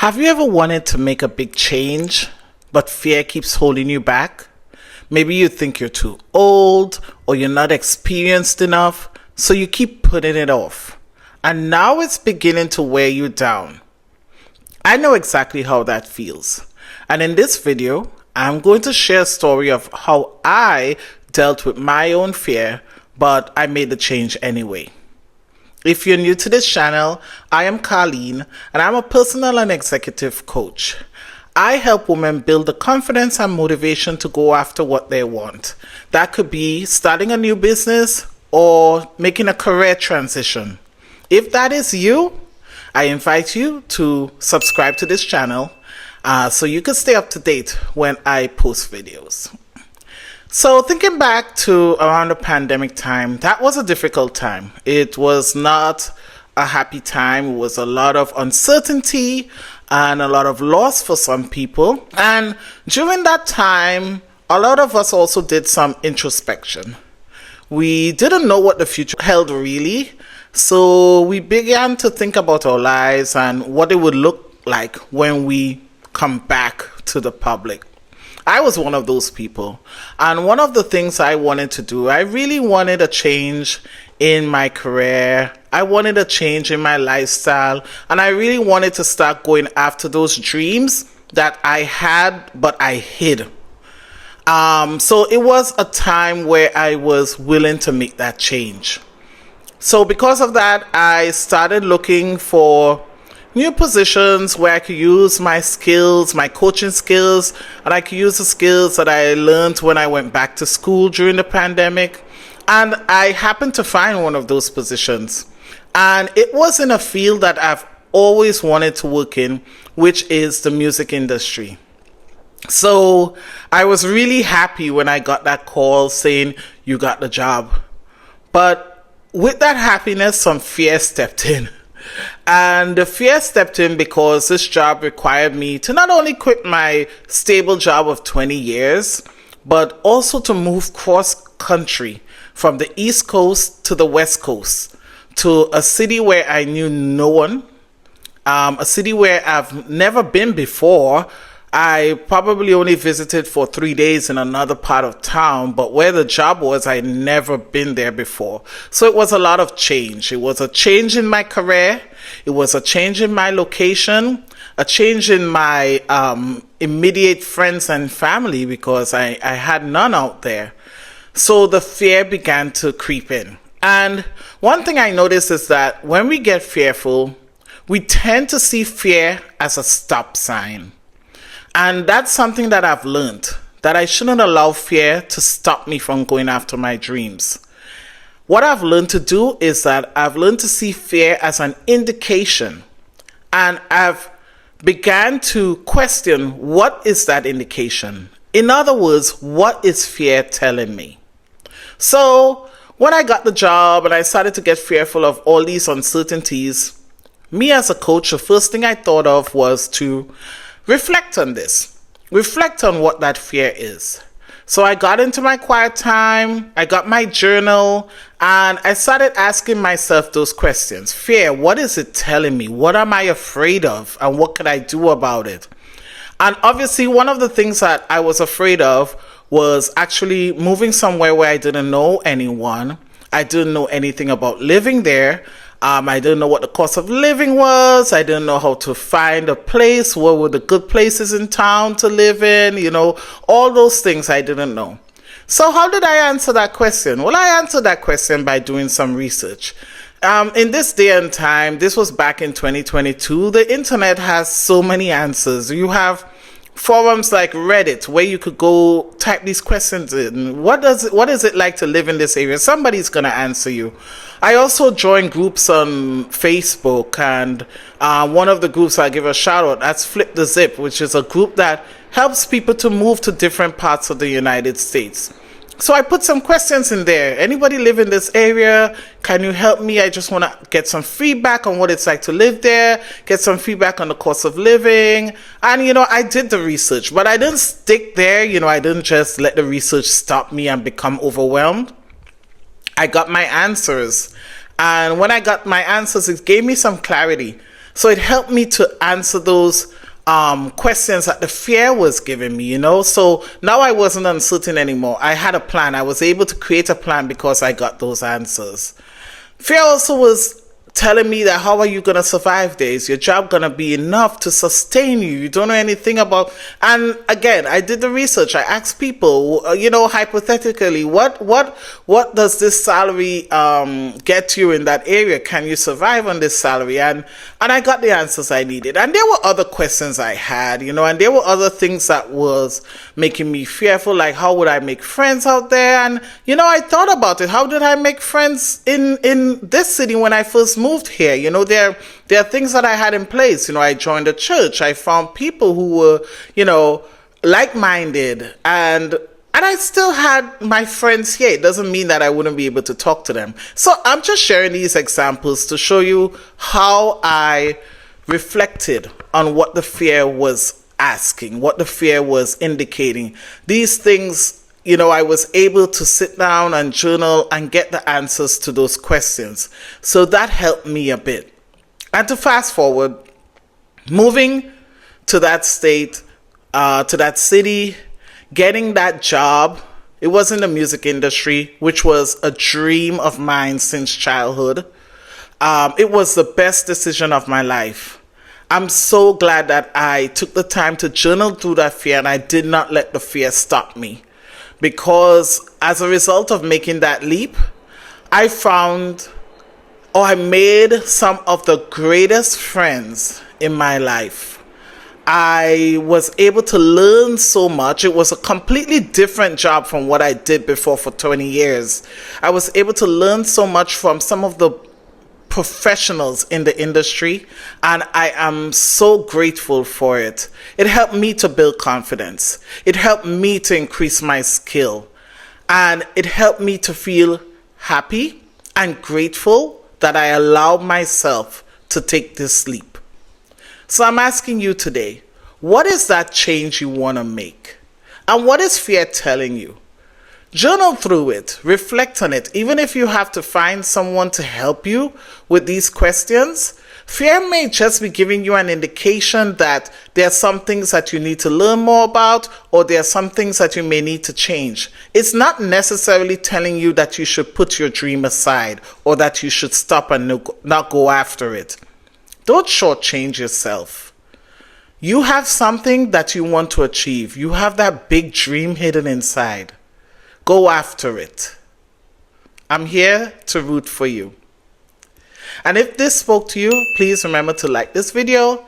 Have you ever wanted to make a big change, but fear keeps holding you back? Maybe you think you're too old or you're not experienced enough, so you keep putting it off. And now it's beginning to wear you down. I know exactly how that feels. And in this video, I'm going to share a story of how I dealt with my own fear, but I made the change anyway. If you're new to this channel, I am Carleen, and I'm a personal and executive coach. I help women build the confidence and motivation to go after what they want. That could be starting a new business or making a career transition. If that is you, I invite you to subscribe to this channel so you can stay up to date when I post videos. So thinking back to around the pandemic time, that was a difficult time. It was not a happy time. It was a lot of uncertainty and a lot of loss for some people. And during that time, a lot of us also did some introspection. We didn't know what the future held really. So we began to think about our lives and what it would look like when we come back to the public. I was one of those people. And one of the things I wanted to do, I really wanted a change in my career. I wanted a change in my lifestyle. And I really wanted to start going after those dreams that I had, but I hid. So it was a time where I was willing to make that change. So because of that, I started looking for new positions where I could use my skills, my coaching skills, and I could use the skills that I learned when I went back to school during the pandemic. And I happened to find one of those positions. And it was in a field that I've always wanted to work in, which is the music industry. So I was really happy when I got that call saying, "You got the job." But with that happiness, some fear stepped in. And the fear stepped in because this job required me to not only quit my stable job of 20 years, but also to move cross country from the East Coast to the West Coast to a city where I knew no one, a city where I've never been before. I probably only visited for 3 days in another part of town, but where the job was, I'd never been there before. So it was a lot of change. It was a change in my career. It was a change in my location, a change in my immediate friends and family because I had none out there. So the fear began to creep in. And one thing I noticed is that when we get fearful, we tend to see fear as a stop sign. And that's something that I've learned, that I shouldn't allow fear to stop me from going after my dreams. What I've learned to do is that I've learned to see fear as an indication. And I've began to question, what is that indication? In other words, what is fear telling me? So when I got the job and I started to get fearful of all these uncertainties, me as a coach, the first thing I thought of was to reflect on this. Reflect on what that fear is. So I got into my quiet time, I got my journal, and I started asking myself those questions. Fear, what is it telling me? What am I afraid of? And what can I do about it? And obviously, one of the things that I was afraid of was actually moving somewhere where I didn't know anyone. I didn't know anything about living there. I didn't know what the cost of living was. I didn't know how to find a place. What were the good places in town to live in? All those things I didn't know. So how did I answer that question? Well, I answered that question by doing some research. In this day and time, this was back in 2022, the internet has so many answers. You have forums like Reddit where you could go type these questions in. What is it like to live in this area? Somebody's going to answer you. I also joined groups on Facebook, and one of the groups I give a shout out, that's Flip the Zip, which is a group that helps people to move to different parts of the United States. So I put some questions in there. Anybody live in this area? Can you help me? I just want to get some feedback on what it's like to live there, get some feedback on the cost of living. And, I did the research, but I didn't stick there. I didn't just let the research stop me and become overwhelmed. I got my answers. And when I got my answers, it gave me some clarity. So it helped me to answer those questions that the fear was giving me, you know. So now I wasn't uncertain anymore. I had a plan. I was able to create a plan because I got those answers. Fear also was telling me that how are you going to survive there? Is your job going to be enough to sustain you? You don't know anything about. And again, I did the research. I asked people, you know, hypothetically, what does this salary get you in that area? Can you survive on this salary? And I got the answers I needed. And there were other questions I had, you know, and there were other things that was making me fearful, like how would I make friends out there? And you know, I thought about it. How did I make friends in this city when I first moved here? You know, there are things that I had in place. You know, I joined a church. I found people who were, you know, like-minded, and I still had my friends here. It doesn't mean that I wouldn't be able to talk to them. So I'm just sharing these examples to show you how I reflected on what the fear was asking, what the fear was indicating. These things, you know, I was able to sit down and journal and get the answers to those questions. So that helped me a bit. And to fast forward, moving to that state, to that city, getting that job. It was in the music industry, which was a dream of mine since childhood. It was the best decision of my life. I'm so glad that I took the time to journal through that fear, and I did not let the fear stop me. Because as a result of making that leap, I made some of the greatest friends in my life. I was able to learn so much. It was a completely different job from what I did before for 20 years. I was able to learn so much from some of the professionals in the industry, and I am so grateful for it. It helped me to build confidence. It helped me to increase my skill, and it helped me to feel happy and grateful that I allowed myself to take this leap. So I'm asking you today, what is that change you want to make? And what is fear telling you? Journal through it, reflect on it. Even if you have to find someone to help you with these questions, fear may just be giving you an indication that there are some things that you need to learn more about, or there are some things that you may need to change. It's not necessarily telling you that you should put your dream aside or that you should stop and not go after it. Don't shortchange yourself. You have something that you want to achieve. You have that big dream hidden inside. Go after it. I'm here to root for you. And if this spoke to you, please remember to like this video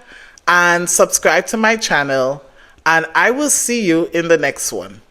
and subscribe to my channel. And I will see you in the next one.